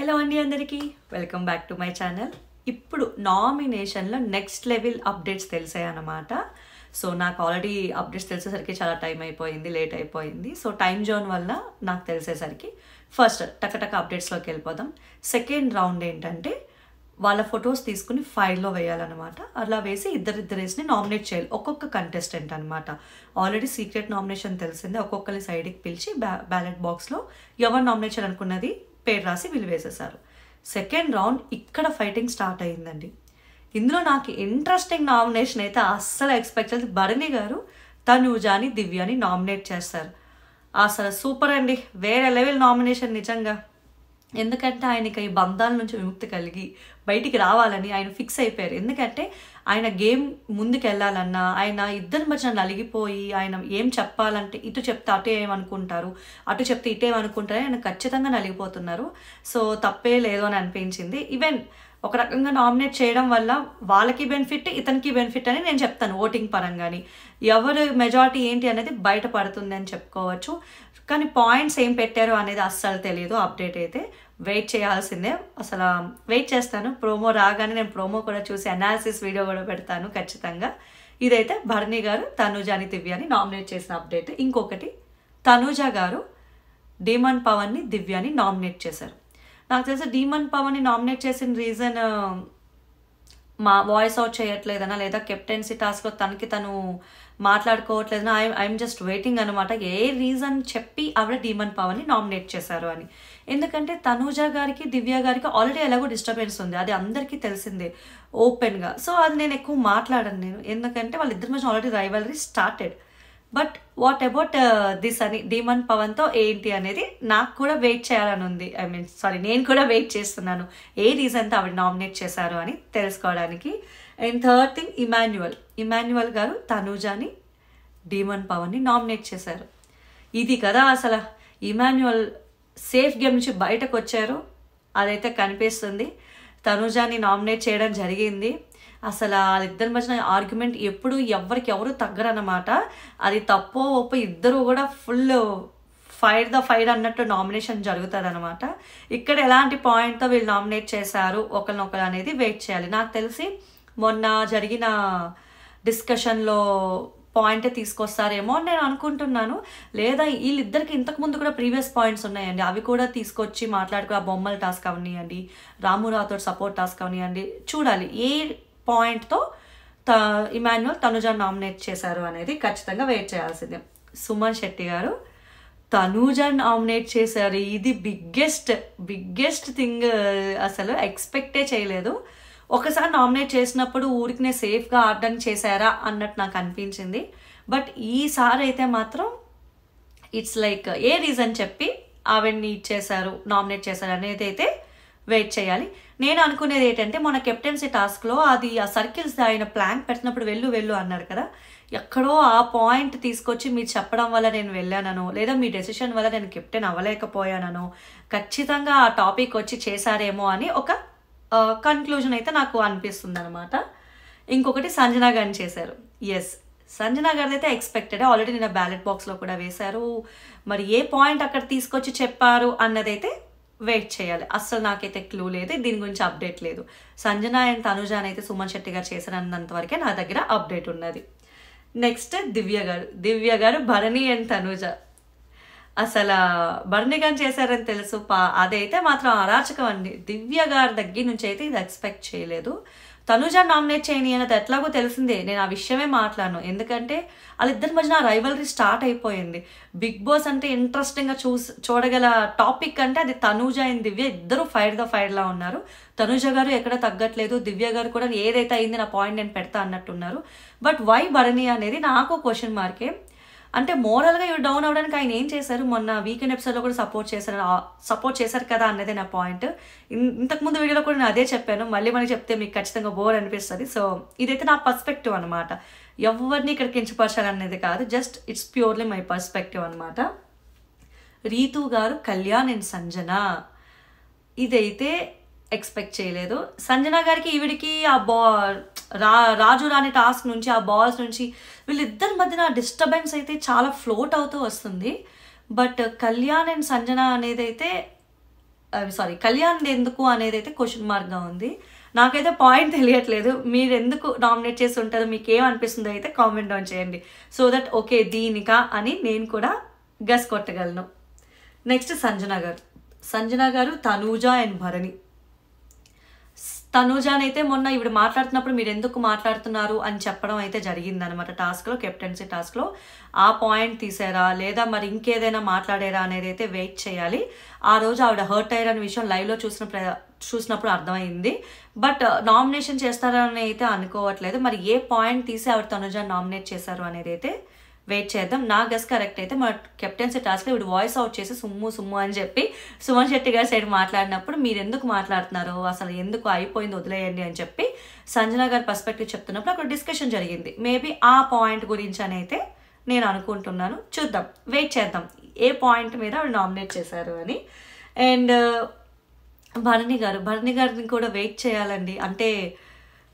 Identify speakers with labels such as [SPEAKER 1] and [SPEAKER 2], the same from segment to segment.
[SPEAKER 1] Hello అండి అందరికీ welcome back to my channel. ఇప్పుడు నామినేషన్లో నెక్స్ట్ లెవెల్ అప్డేట్స్ తెలిసాయి అన్నమాట. సో నాకు ఆల్రెడీ అప్డేట్స్ తెలిసేసరికి చాలా టైం అయిపోయింది, లేట్ అయిపోయింది. సో టైం జోన్ వల్ల నాకు తెలిసేసరికి ఫస్ట్ టకటక అప్డేట్స్లోకి వెళ్ళిపోదాం. సెకండ్ రౌండ్ ఏంటంటే వాళ్ళ ఫొటోస్ తీసుకుని ఫైల్లో వేయాలన్నమాట. అలా వేసి ఇద్దరేసిని నామినేట్ చేయాలి, ఒక్కొక్క కంటెస్టెంట్ అనమాట. ఆల్రెడీ సీక్రెట్ నామినేషన్ తెలిసిందే. ఒక్కొక్కరి సైడ్కి పిలిచి బ్యాలెట్ బాక్స్లో ఎవరు నామినేట్ చేయాలనుకున్నది పేరు రాసి వీళ్ళు వేసేసారు. సెకండ్ రౌండ్ ఇక్కడ ఫైటింగ్ స్టార్ట్ అయ్యిందండి. ఇందులో నాకు ఇంట్రెస్టింగ్ నామినేషన్ అయితే అస్సలు ఎక్స్పెక్ట్ చేసి భరణి గారు తనూజాని దివ్యాని నామినేట్ చేస్తారు. అసలు సూపర్ అండి, వేరే లెవెల్ నామినేషన్ నిజంగా. ఎందుకంటే ఆయనకి ఈ బంధాల నుంచి విముక్తి కలిగి బయటికి రావాలని ఆయన ఫిక్స్ అయిపోయారు. ఎందుకంటే ఆయన గేమ్ ముందుకు వెళ్ళాలన్నా, ఆయన ఇద్దరి మధ్య నలిగిపోయి ఆయన ఏం చెప్పాలంటే ఇటు చెప్తే అటు ఏమనుకుంటారు, అటు చెప్తే ఇటు ఏమనుకుంటారు, ఆయన ఖచ్చితంగా నలిగిపోతున్నారు. సో తప్పే లేదు అని అనిపించింది. ఈవెన్ ఒక రకంగా నామినేట్ చేయడం వల్ల వాళ్ళకి బెనిఫిట్, ఇతనికి బెనిఫిట్ అని నేను చెప్తాను. ఓటింగ్ పరంగాని ఎవరు మెజారిటీ ఏంటి అనేది బయటపడుతుంది అని చెప్పుకోవచ్చు. కానీ పాయింట్స్ ఏం పెట్టారు అనేది అస్సలు తెలియదు. అప్డేట్ అయితే వెయిట్ చేయాల్సిందే. అసలు వెయిట్ చేస్తాను. ప్రోమో రాగానే నేను ప్రోమో కూడా చూసి అనాలిసిస్ వీడియో కూడా పెడతాను ఖచ్చితంగా. ఇదైతే భరణి గారు తనూజాని దివ్యాని నామినేట్ చేసిన అప్డేట్. ఇంకొకటి, తనూజ గారు డీమన్ పవన్ని దివ్యాని నామినేట్ చేశారు. నాకు తెలిసి డీమన్ పవన్ని నామినేట్ చేసిన రీజన్ మా వాయిస్ అవుట్ చేయట్లేదనా, లేదా కెప్టెన్సీ టాస్క్లో తనకి తను మాట్లాడుకోవట్లేదనా, ఐఎమ్ జస్ట్ వెయిటింగ్ అనమాట. ఏ రీజన్ చెప్పి ఆవిడ డీమన్ పవన్ని నామినేట్ చేశారు అని. ఎందుకంటే తనూజ గారికి దివ్య గారికి ఆల్రెడీ ఎలాగో డిస్టర్బెన్స్ ఉంది, అది అందరికీ తెలిసిందే ఓపెన్గా. సో అది నేను ఎక్కువ మాట్లాడను నేను, ఎందుకంటే వాళ్ళిద్దరి మధ్య already rivalry started. But what about this అని డీమన్ పవన్తో ఏంటి అనేది నాకు కూడా వెయిట్ చేయాలని ఉంది. నేను కూడా వెయిట్ చేస్తున్నాను ఏ రీజన్తో ఆవిడ నామినేట్ చేశారు అని తెలుసుకోవడానికి. అండ్ థర్డ్ థింగ్, ఇమాన్యువల్ గారు తనూజాని డీమన్ పవన్ని నామినేట్ చేశారు. ఇది కదా అసలు ఇమాన్యువల్ సేఫ్ గేమ్ నుంచి బయటకు వచ్చారు, అదైతే కనిపిస్తుంది. తనూజాని నామినేట్ చేయడం జరిగింది. అసలు వాళ్ళిద్దరి మధ్యన ఆర్గ్యుమెంట్ ఎప్పుడు ఎవరు తగ్గరన్నమాట. అది తప్పో ఒప్పో ఇద్దరు కూడా ఫుల్ ఫైర్ అన్నట్టు నామినేషన్ జరుగుతుంది అనమాట. ఇక్కడ ఎలాంటి పాయింట్తో వీళ్ళు నామినేట్ చేశారు ఒకరినొకరు అనేది వెయిట్ చేయాలి. నాకు తెలిసి మొన్న జరిగిన డిస్కషన్లో పాయింట్ తీసుకొస్తారేమో అని నేను అనుకుంటున్నాను. లేదా వీళ్ళిద్దరికి ఇంతకుముందు కూడా ప్రీవియస్ పాయింట్స్ ఉన్నాయండి, అవి కూడా తీసుకొచ్చి మాట్లాడుకో. ఆ బొమ్మల టాస్క్ అవనివ్వండి, రామురావుతో సపోర్ట్ టాస్క్ అవనివ్వండి, చూడాలి ఏ పాయింట్తో ఇమాన్యువల్ తనూజాని నామినేట్ చేశారు అనేది ఖచ్చితంగా వెయిట్ చేయాల్సిందే. సుమన్ శెట్టి గారు తనూజాని నామినేట్ చేశారు. ఇది బిగ్గెస్ట్ థింగ్. అసలు ఎక్స్పెక్టే చేయలేదు. ఒకసారి నామినేట్ చేసినప్పుడు ఊరికినే సేఫ్గా ఆడడానికి చేశారా అన్నట్టు నాకు అనిపించింది. బట్ ఈసారి అయితే మాత్రం ఇట్స్ లైక్ ఏ రీజన్ చెప్పి ఆవిడ్ని ఇచ్చేశారు, నామినేట్ చేశారు అనేది అయితే వెయిట్ చేయాలి. నేను అనుకునేది ఏంటంటే మన కెప్టెన్సీ టాస్క్లో అది ఆ సర్కిల్స్ ఆయన ప్లాన్ పెట్టినప్పుడు వెళ్ళు అన్నారు కదా, ఎక్కడో ఆ పాయింట్ తీసుకొచ్చి మీరు చెప్పడం వల్ల నేను వెళ్ళానను, లేదా మీ డెసిషన్ వల్ల నేను కెప్టెన్ అవ్వలేకపోయానను, ఖచ్చితంగా ఆ టాపిక్ వచ్చి చేశారేమో అని ఒక కన్క్లూజన్ అయితే నాకు అనిపిస్తుంది అనమాట. ఇంకొకటి సంజన గారిని చేశారు. ఎస్, సంజన గారిది అయితే ఎక్స్పెక్టెడ్. ఆల్రెడీ నేను బ్యాలెట్ బాక్స్లో కూడా వేశారు. మరి ఏ పాయింట్ అక్కడ తీసుకొచ్చి చెప్పారు అన్నదైతే వెయిట్ చేయాలి. అస్సలు నాకైతే క్లూ లేదు, దీని గురించి అప్డేట్ లేదు. సంజన అండ్ తనూజాని అయితే సుమన్ శెట్టి గారు చేశారన్నంత వరకే నా దగ్గర అప్డేట్ ఉన్నది. నెక్స్ట్ దివ్య గారు భరణి అండ్ తనూజ. అసలు భరణి గారు చేశారని తెలుసు, అదైతే మాత్రం అరాచకం అండి. దివ్య గారి దగ్గర నుంచి అయితే ఇది ఎక్స్పెక్ట్ చేయలేదు. తనూజ నామినేట్ చేయని అన్నది ఎట్లాగో తెలిసిందే, నేను ఆ విషయమే మాట్లాడను. ఎందుకంటే వాళ్ళిద్దరి మధ్యన రైవలరీ స్టార్ట్ అయిపోయింది. బిగ్ బాస్ అంటే ఇంట్రెస్టింగ్గా చూడగల టాపిక్ అంటే అది తనూజ అండ్ దివ్య ఇద్దరు ఫైర్లా ఉన్నారు. తనూజ గారు ఎక్కడ తగ్గట్లేదు, దివ్య గారు కూడా ఏదైతే అయింది నా పాయింట్ నేను పెడతా అన్నట్టున్నారు. బట్ వై భరణి అనేది నాకు క్వశ్చన్ మార్కే. అంటే మోరల్గా ఇవి డౌన్ అవ్వడానికి ఆయన ఏం చేశారు? మొన్న వీకెండ్ ఎపిసోడ్లో కూడా సపోర్ట్ చేశారు కదా అన్నదే నా పాయింట్. ఇంతకుముందు వీడియోలో కూడా నేను అదే చెప్పాను, మళ్ళీ మనకి చెప్తే మీకు ఖచ్చితంగా బోర్ అనిపిస్తుంది. సో ఇదైతే నా పర్స్పెక్టివ్ అనమాట. ఎవరిని ఇక్కడ కించపరచాలనేది కాదు, just it's purely my perspective అనమాట. రీతు గారు కళ్యాణ్ అండ్ సంజన, ఇదైతే ఎక్స్పెక్ట్ చేయలేదు. సంజన గారికి ఈవిడికి ఆ రాజు రాని టాస్క్ నుంచి, ఆ బాల్స్ నుంచి వీళ్ళిద్దరి మధ్యన డిస్టర్బెన్స్ అయితే చాలా ఫ్లోట్ అవుతూ వస్తుంది. బట్ కళ్యాణ్ అండ్ సంజన అనేది అయితే సారీ కళ్యాణ్ ఎందుకు అనేది అయితే క్వశ్చన్ మార్క్గా ఉంది. నాకైతే పాయింట్ తెలియట్లేదు. మీరు ఎందుకు నామినేట్ చేసి ఉంటారు, మీకు ఏమనిపిస్తుందో అయితే కామెంట్ డౌన్ చేయండి. సో దట్ ఓకే దీనికా అని నేను కూడా గస్ కొట్టగలను. నెక్స్ట్ సంజన గారు తనూజ అండ్ భరణి. తనూజానైతే మొన్న ఇవి మాట్లాడుతున్నప్పుడు మీరు ఎందుకు మాట్లాడుతున్నారు అని చెప్పడం అయితే జరిగిందనమాట టాస్క్లో, కెప్టెన్సీ టాస్క్లో. ఆ పాయింట్ తీసారా లేదా మరి ఇంకేదైనా మాట్లాడారా అనేది అయితే వెయిట్ చేయాలి. ఆ రోజు ఆవిడ హర్ట్ అయ్యారనే విషయం లైవ్లో చూసినప్పుడు అర్థమైంది. బట్ నామినేషన్ చేస్తారని అయితే అనుకోవట్లేదు. మరి ఏ పాయింట్ తీసి ఆవిడ తనుజాని నామినేట్ చేశారు అనేది అయితే వెయిట్ చేద్దాం. నా గెస్ కరెక్ట్ అయితే మన కెప్టెన్సీ టాస్క్లో ఇప్పుడు వాయిస్ అవుట్ చేసి సుమ్ము అని చెప్పి సుమన్ శెట్టి గారి సైడ్ మాట్లాడినప్పుడు మీరు ఎందుకు మాట్లాడుతున్నారు, అసలు ఎందుకు అయిపోయింది వదిలేయండి అని చెప్పి సంజన గారి పర్స్పెక్టివ్ చెప్తున్నప్పుడు అక్కడ డిస్కషన్ జరిగింది. మేబీ ఆ పాయింట్ గురించి అని అయితే నేను అనుకుంటున్నాను. చూద్దాం, వెయిట్ చేద్దాం ఏ పాయింట్ మీద ఆవిడ నామినేట్ చేశారు అని. అండ్ భరణి గారిని కూడా వెయిట్ చేయాలండి. అంటే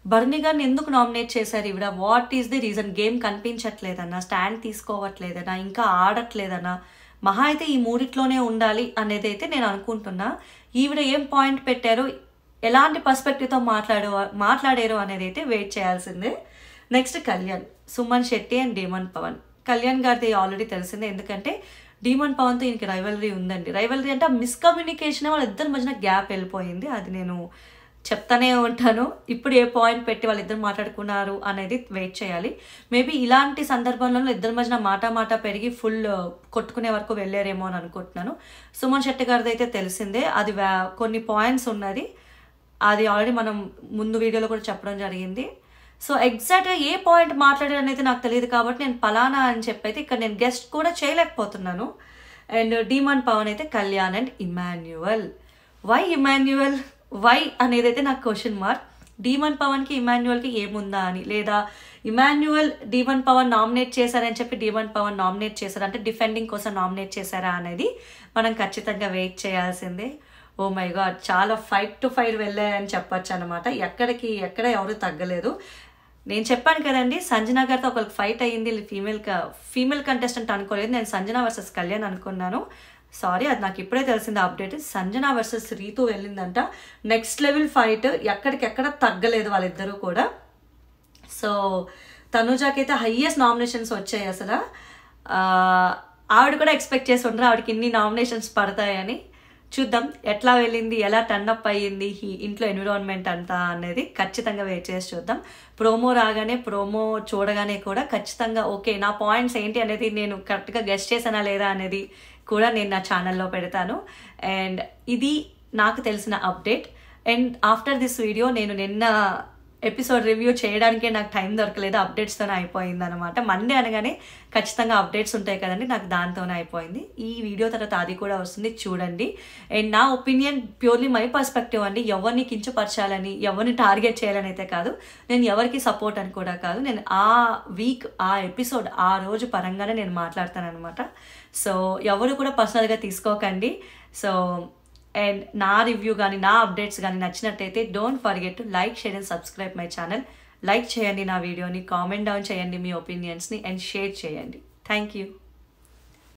[SPEAKER 1] భరణి గారిని ఎందుకు నామినేట్ చేశారు ఈవిడ, what is the reason? Game కనిపించట్లేదన్నా, స్టాండ్ తీసుకోవట్లేదన్నా, ఇంకా ఆడట్లేదన్నా, మహా అయితే ఈ మూడిట్లోనే ఉండాలి అనేది అయితే నేను అనుకుంటున్నా. ఈవిడ ఏం పాయింట్ పెట్టారు, ఎలాంటి పర్స్పెక్టివ్తో మాట్లాడారు అనేది అయితే వెయిట్ చేయాల్సిందే. Next Kalyan, Suman Shetty and demon Pavan. Kalyan గారిది ఆల్రెడీ తెలిసిందే, ఎందుకంటే డీమన్ పవన్తో ఈయనకి రైవలరీ ఉందండి. రైవలరీ అంటే మిస్కమ్యూనికేషన్, వాళ్ళిద్దరి మధ్యన గ్యాప్ వెళ్ళిపోయింది. అది నేను చెప్తానే ఉంటాను. ఇప్పుడు ఏ పాయింట్ పెట్టి వాళ్ళిద్దరు మాట్లాడుకున్నారు అనేది వెయిట్ చేయాలి. మేబీ ఇలాంటి సందర్భంలో ఇద్దరి మధ్యన మాట పెరిగి ఫుల్ కొట్టుకునే వరకు వెళ్ళారేమో అని అనుకుంటున్నాను. సుమన్ శెట్టి గారిది అయితే తెలిసిందే, అది కొన్ని పాయింట్స్ ఉన్నది, అది ఆల్రెడీ మనం ముందు వీడియోలో కూడా చెప్పడం జరిగింది. సో ఎగ్జాక్ట్గా ఏ పాయింట్ మాట్లాడారు అనేది నాకు తెలియదు కాబట్టి నేను పలానా అని చెప్పైతే ఇక్కడ నేను గెస్ట్ కూడా చేయలేకపోతున్నాను. అండ్ డీమన్ పవన్ అయితే కళ్యాణ్ అండ్ ఇమాన్యువల్. వై అనేది అయితే నాకు క్వశ్చన్ మార్క్. డీమన్ పవన్కి ఇమాన్యువల్కి ఏముందా అని, లేదా ఇమాన్యువల్ డీమన్ పవన్ నామినేట్ చేశారని చెప్పి డీమన్ పవన్ నామినేట్ చేశారు అంటే డిఫెండింగ్ కోసం నామినేట్ చేశారా అనేది మనం ఖచ్చితంగా వెయిట్ చేయాల్సిందే. ఓ మై గాడ్, చాలా ఫైట్ టు ఫైట్ వెళ్ళాయని చెప్పొచ్చు అనమాట. ఎక్కడ ఎవరు తగ్గలేదు. నేను చెప్పాను కదండి, సంజన గారితో ఒకరికి ఫైట్ అయ్యింది, ఫీమేల్ కంటెస్టెంట్ అనుకోలేదు. నేను సంజన వర్సెస్ కళ్యాణ్ అనుకున్నాను. సారీ, అది నాకు ఇప్పుడే తెలిసింది అప్డేట్. సంజన వర్సెస్ రీతు వెళ్ళిందంట. నెక్స్ట్ లెవెల్ ఫైట్, ఎక్కడికెక్కడ తగ్గలేదు వాళ్ళిద్దరూ కూడా. సో తనుజాకి అయితే హయ్యెస్ట్ నామినేషన్స్ వచ్చాయి. అసలు ఆవిడ కూడా ఎక్స్పెక్ట్ చేసి ఉండరు ఆవిడకి ఇన్ని నామినేషన్స్ పడతాయని. చూద్దాం ఎట్లా వెళ్ళింది, ఎలా టర్న్అప్ అయ్యింది ఇంట్లో ఎన్విరాన్మెంట్ అంతా అనేది ఖచ్చితంగా వెయిట్ చేసి చూద్దాం. ప్రోమో చూడగానే కూడా ఖచ్చితంగా ఓకే నా పాయింట్స్ ఏంటి అనేది నేను కరెక్ట్గా గెస్ట్ చేసానా లేదా అనేది కూడా నేను నా ఛానల్లో పెడతాను. అండ్ ఇది నాకు తెలిసిన update. And after this video నేను నిన్న ఎపిసోడ్ రివ్యూ చేయడానికే నాకు టైం దొరకలేదు, అప్డేట్స్తోనే అయిపోయింది అనమాట. మండే అనగానే ఖచ్చితంగా అప్డేట్స్ ఉంటాయి కదండి, నాకు దాంతోనే అయిపోయింది. ఈ వీడియో తర్వాత అది కూడా వస్తుంది, చూడండి. అండ్ నా ఒపీనియన్ ప్యూర్లీ మై పర్స్పెక్టివ్ అండి. ఎవరిని కించపరచాలని, ఎవరిని టార్గెట్ చేయాలని అయితే కాదు, నేను ఎవరికి సపోర్ట్ అని కూడా కాదు. నేను ఆ వీక్, ఆ ఎపిసోడ్, ఆ రోజు పరంగానే నేను మాట్లాడతాను అనమాట. సో ఎవరు కూడా పర్సనల్గా తీసుకోకండి. సో అండ్ నా రివ్యూ కానీ నా అప్డేట్స్ కానీ నచ్చినట్టయితే don't forget to like, share and subscribe my channel. Like చేయండి నా వీడియోని, కామెంట్ డౌన్ చేయండి మీ ఒపీనియన్స్ని అండ్ షేర్ చేయండి. Thank you.